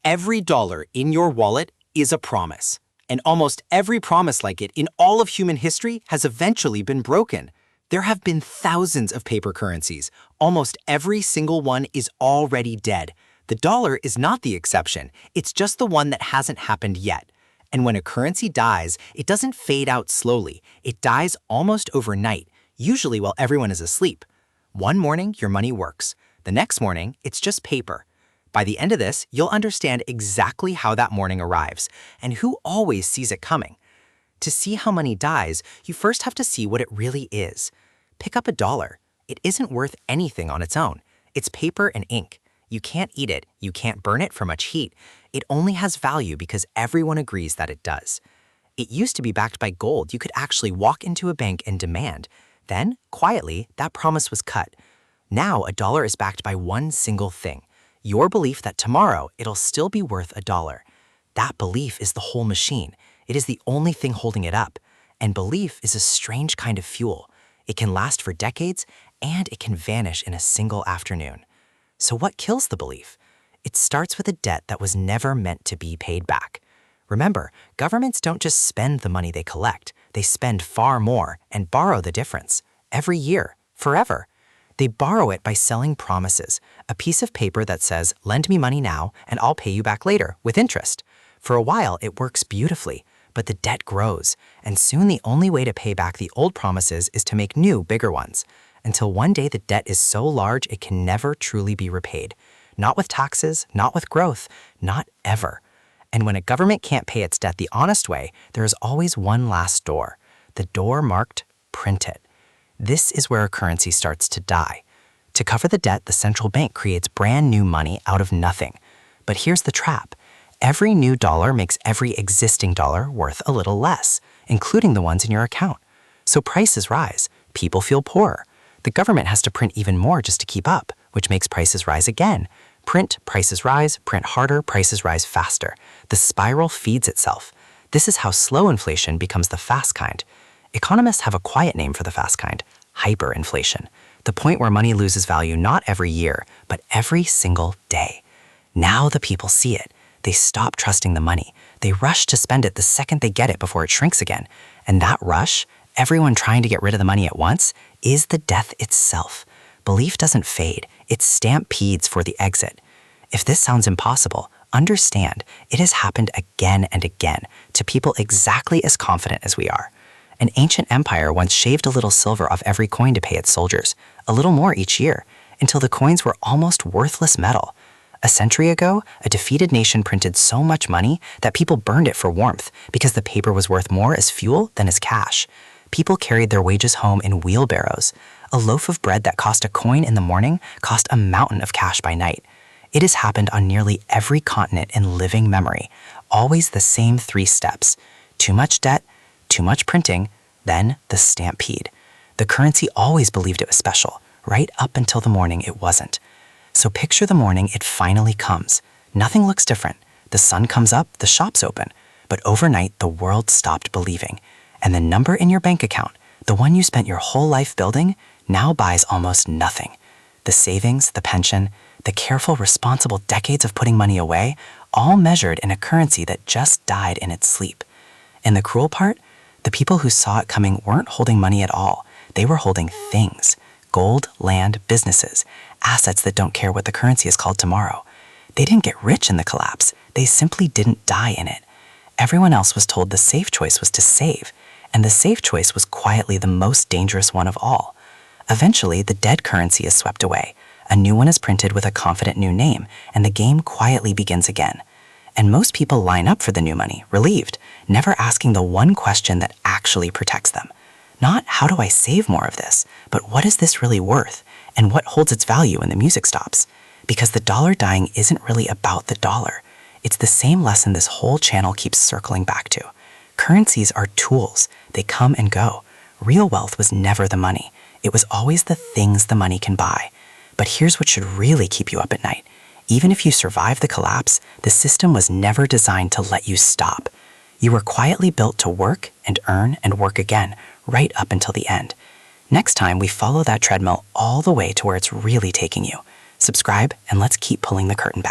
Every dollar in your wallet is a promise, and almost every promise like it in all of human history has eventually been broken. There have been thousands of paper currencies. Almost every single one is already dead. The dollar is not the exception. It's just the one that hasn't happened yet. And when a currency dies, it doesn't fade out slowly. It dies almost overnight, usually while everyone is asleep. One morning, your money works. The next morning, it's just paper. By the end of this, you'll understand exactly how that morning arrives and who always sees it coming. To see how money dies, you first have to see what it really is. Pick up a dollar. It isn't worth anything on its own. It's paper and ink. You can't eat it. You can't burn it for much heat. It only has value because everyone agrees that it does. It used to be backed by gold you could actually walk into a bank and demand. Then, quietly, that promise was cut. Now a dollar is backed by one single thing. Your belief that tomorrow it'll still be worth a dollar. That belief is the whole machine. It is the only thing holding it up. And belief is a strange kind of fuel. It can last for decades, and it can vanish in a single afternoon. So what kills the belief? It starts with a debt that was never meant to be paid back. Remember, governments don't just spend the money they collect. They spend far more and borrow the difference. Every year, forever. They borrow it by selling promises, a piece of paper that says, lend me money now and I'll pay you back later with interest. For a while, it works beautifully, but the debt grows, and soon the only way to pay back the old promises is to make new, bigger ones, until one day the debt is so large it can never truly be repaid. Not with taxes, not with growth, not ever. And when a government can't pay its debt the honest way, there is always one last door. The door marked, print it. This is where a currency starts to die. To cover the debt, the central bank creates brand new money out of nothing. But here's the trap. Every new dollar makes every existing dollar worth a little less, including the ones in your account. So prices rise. People feel poorer. The government has to print even more just to keep up, which makes prices rise again. Print, prices rise, print harder, prices rise faster. The spiral feeds itself. This is how slow inflation becomes the fast kind. Economists have a quiet name for the fast kind, hyperinflation, the point where money loses value not every year, but every single day. Now the people see it. They stop trusting the money. They rush to spend it the second they get it before it shrinks again. And that rush, everyone trying to get rid of the money at once, is the death itself. Belief doesn't fade. It stampedes for the exit. If this sounds impossible, understand it has happened again and again to people exactly as confident as we are. An ancient empire once shaved a little silver off every coin to pay its soldiers, a little more each year, until the coins were almost worthless metal. A century ago, a defeated nation printed so much money that people burned it for warmth because the paper was worth more as fuel than as cash. People carried their wages home in wheelbarrows. A loaf of bread that cost a coin in the morning cost a mountain of cash by night. It has happened on nearly every continent in living memory, always the same 3 steps. Too much debt, too much printing, then the stampede. The currency always believed it was special, right up until the morning it wasn't. So picture the morning it finally comes. Nothing looks different. The sun comes up, the shops open. But overnight, the world stopped believing. And the number in your bank account, the one you spent your whole life building, now buys almost nothing. The savings, the pension, the careful, responsible decades of putting money away, all measured in a currency that just died in its sleep. And the cruel part? The people who saw it coming weren't holding money at all. They were holding things. Gold, land, businesses, assets that don't care what the currency is called tomorrow. They didn't get rich in the collapse. They simply didn't die in it. Everyone else was told the safe choice was to save, and the safe choice was quietly the most dangerous one of all. Eventually, the dead currency is swept away. A new one is printed with a confident new name, and the game quietly begins again. And most people line up for the new money, relieved, never asking the one question that actually protects them. Not how do I save more of this, but what is this really worth, and what holds its value when the music stops? Because the dollar dying isn't really about the dollar. It's the same lesson this whole channel keeps circling back to. Currencies are tools. They come and go. Real wealth was never the money. It was always the things the money can buy. But here's what should really keep you up at night. Even if you survive the collapse, the system was never designed to let you stop. You were quietly built to work and earn and work again, right up until the end. Next time, we follow that treadmill all the way to where it's really taking you. Subscribe, and let's keep pulling the curtain back.